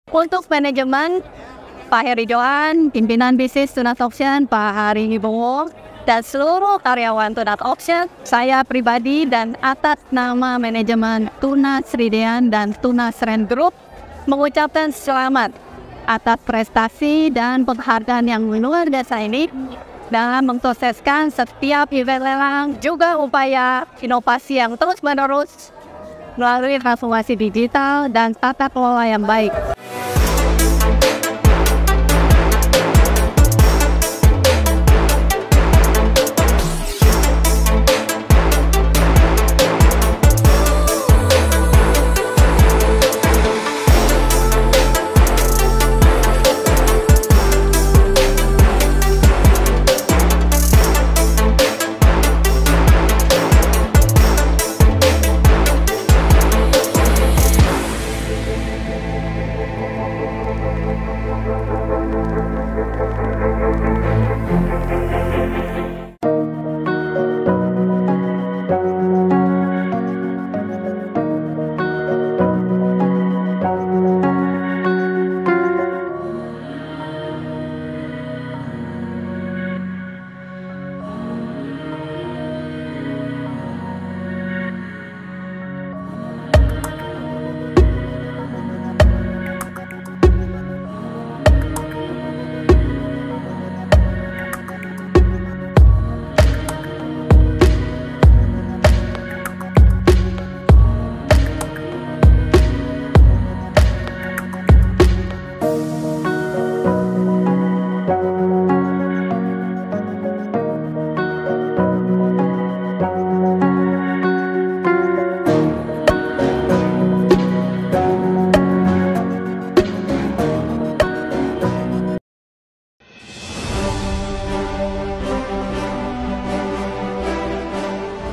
Untuk manajemen, Pak Heri Johan, pimpinan bisnis Tunas Option, Pak Hari Wibowo, dan seluruh karyawan Tunas Option, saya pribadi dan atas nama manajemen Tunas Ridean dan Tunas Rent Group mengucapkan selamat atas prestasi dan penghargaan yang luar biasa ini dalam mensukseskan setiap event lelang, juga upaya inovasi yang terus-menerus melalui transformasi digital dan tata kelola yang baik.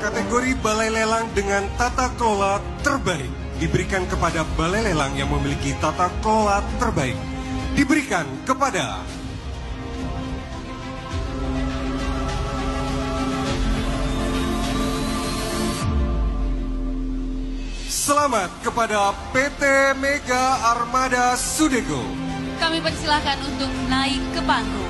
Kategori balai lelang dengan tata kelola terbaik diberikan kepada balai lelang yang memiliki tata kelola terbaik. Diberikan kepada selamat kepada PT Mega Armada Sudeko. Kami persilahkan untuk naik ke panggung.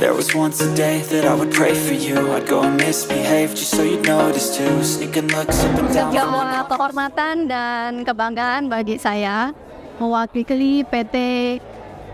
There was once a day that I would pray for you. I'd go and misbehave just so you'd notice too. Sneaking looks up and down. Sebuah kehormatan dan kebanggaan bagi saya mewakili PT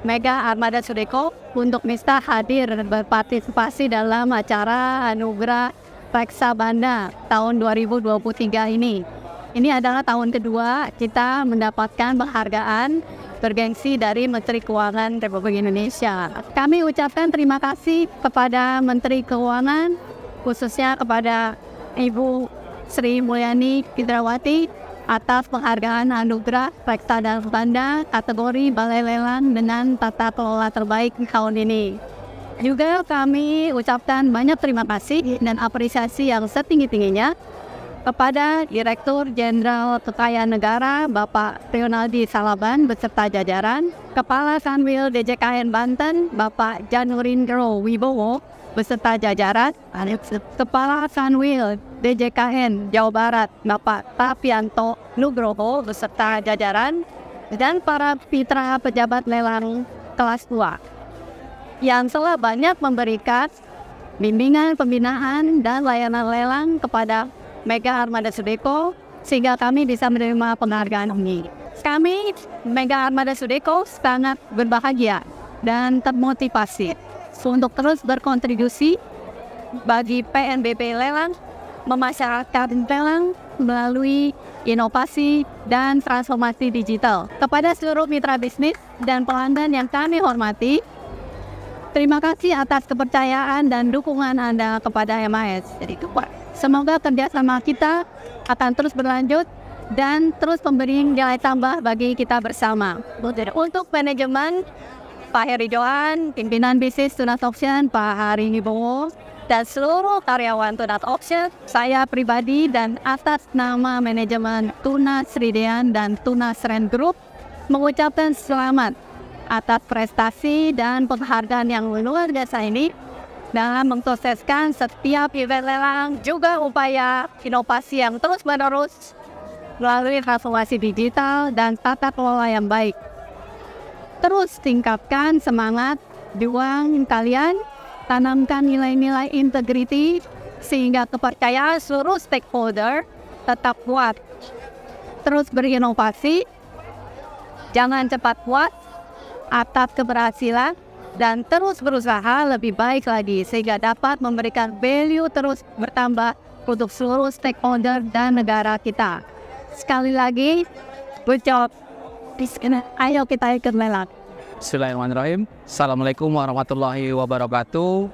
Mega Armada Sudeko untuk bisa hadir dan berpartisipasi dalam acara Anugerah Reksa-Banda tahun 2023 ini. Ini adalah tahun kedua kita mendapatkan penghargaan bergengsi dari Menteri Keuangan Republik Indonesia. Kami ucapkan terima kasih kepada Menteri Keuangan, khususnya kepada Ibu Sri Mulyani Fitrawati atas penghargaan Anugerah Reksa dan Banda kategori Balai Lelang dengan tata kelola terbaik tahun ini. Juga kami ucapkan banyak terima kasih dan apresiasi yang setinggi-tingginya kepada Direktur Jenderal Kekayaan Negara Bapak Rionaldi Salaban beserta jajaran, Kepala Kanwil DJKN Banten Bapak Janurindro Wibowo beserta jajaran, Kepala Kanwil DJKN Jawa Barat Bapak Tapianto Nugroho beserta jajaran, dan para mitra pejabat lelang kelas 2 yang telah banyak memberikan bimbingan, pembinaan, dan layanan lelang kepada Mega Armada Sudeko sehingga kami bisa menerima penghargaan ini. Kami Mega Armada Sudeko sangat berbahagia dan termotivasi untuk terus berkontribusi bagi PNBP Lelang, memasyarakatkan lelang, melalui inovasi dan transformasi digital. Kepada seluruh mitra bisnis dan pelanggan yang kami hormati, terima kasih atas kepercayaan dan dukungan Anda kepada MAS. Semoga kerjasama kita akan terus berlanjut dan terus memberi nilai tambah bagi kita bersama. Untuk manajemen, Pak Heri Johan, pimpinan bisnis Tunas Option, Pak Hari Wibowo, dan seluruh karyawan Tunas Option, saya pribadi dan atas nama manajemen Tunas Ridean dan Tunas Ren Group mengucapkan selamat atas prestasi dan penghargaan yang luar biasa ini dalam mensukseskan setiap event lelang, juga upaya inovasi yang terus-menerus melalui transformasi digital dan tata kelola yang baik. Terus tingkatkan semangat juang kalian, tanamkan nilai-nilai integriti sehingga kepercayaan seluruh stakeholder tetap kuat. Terus berinovasi, jangan cepat puas atas keberhasilan, dan terus berusaha lebih baik lagi sehingga dapat memberikan value terus bertambah untuk seluruh stakeholder dan negara kita. Sekali lagi, good job. Ayo kita ikut lelang. Bismillahirrahmanirrahim. Assalamualaikum warahmatullahi wabarakatuh.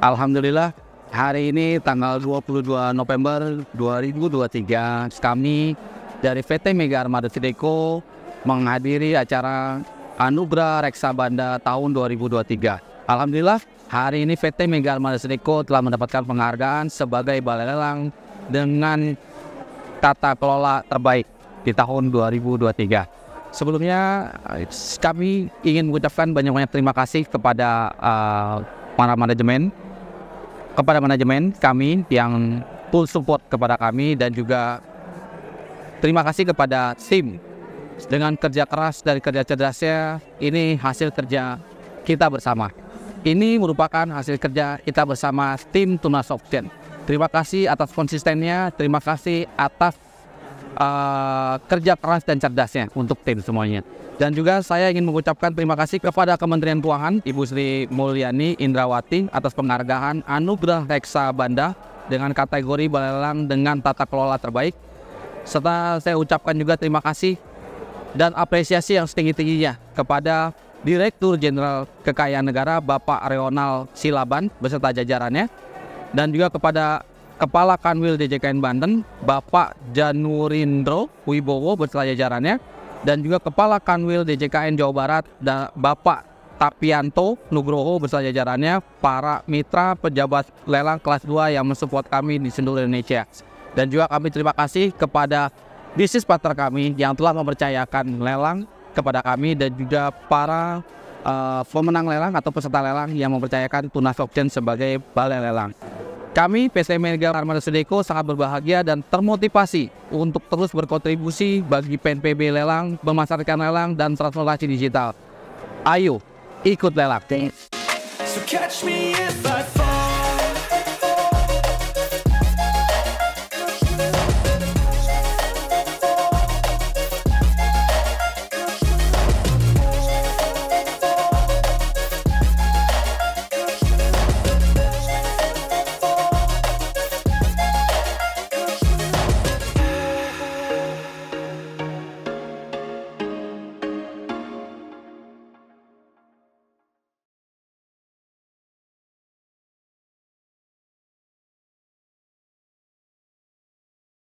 Alhamdulillah, hari ini tanggal 22 November 2023 kami dari PT Mega Armada Sideko menghadiri acara Anugerah Reksa-Banda tahun 2023. Alhamdulillah, hari ini PT Mega Armada Sideko telah mendapatkan penghargaan sebagai balai lelang dengan tata kelola terbaik di tahun 2023. Sebelumnya kami ingin mengucapkan banyak-banyak terima kasih kepada para manajemen, kami yang full support kepada kami, dan juga terima kasih kepada tim. Dengan kerja keras dan kerja cerdasnya, ini hasil kerja kita bersama. Ini merupakan hasil kerja kita bersama tim Tunas Option. Terima kasih atas konsistennya, terima kasih atas kerja keras dan cerdasnya untuk tim semuanya. Dan juga saya ingin mengucapkan terima kasih kepada Kementerian Keuangan, Ibu Sri Mulyani Indrawati atas penghargaan Anugerah Reksa-Banda dengan kategori balai lelang dengan tata kelola terbaik. Serta saya ucapkan juga terima kasih dan apresiasi yang setinggi-tingginya kepada Direktur Jenderal Kekayaan Negara Bapak Reonal Silaban beserta jajarannya, dan juga kepada Kepala Kanwil DJKN Banten Bapak Janurindro Wibowo beserta jajarannya, dan juga Kepala Kanwil DJKN Jawa Barat dan Bapak Tapianto Nugroho beserta jajarannya, para mitra pejabat lelang kelas 2 yang mensupport kami di seluruh Indonesia. Dan juga kami terima kasih kepada bisnis partner kami yang telah mempercayakan lelang kepada kami, dan juga para pemenang lelang atau peserta lelang yang mempercayakan Tunas Option sebagai balai lelang. Kami PT Mega Armada Sideko sangat berbahagia dan termotivasi untuk terus berkontribusi bagi PNPB lelang, memasarkan lelang, dan transformasi digital. Ayo ikut lelang. So catch me if I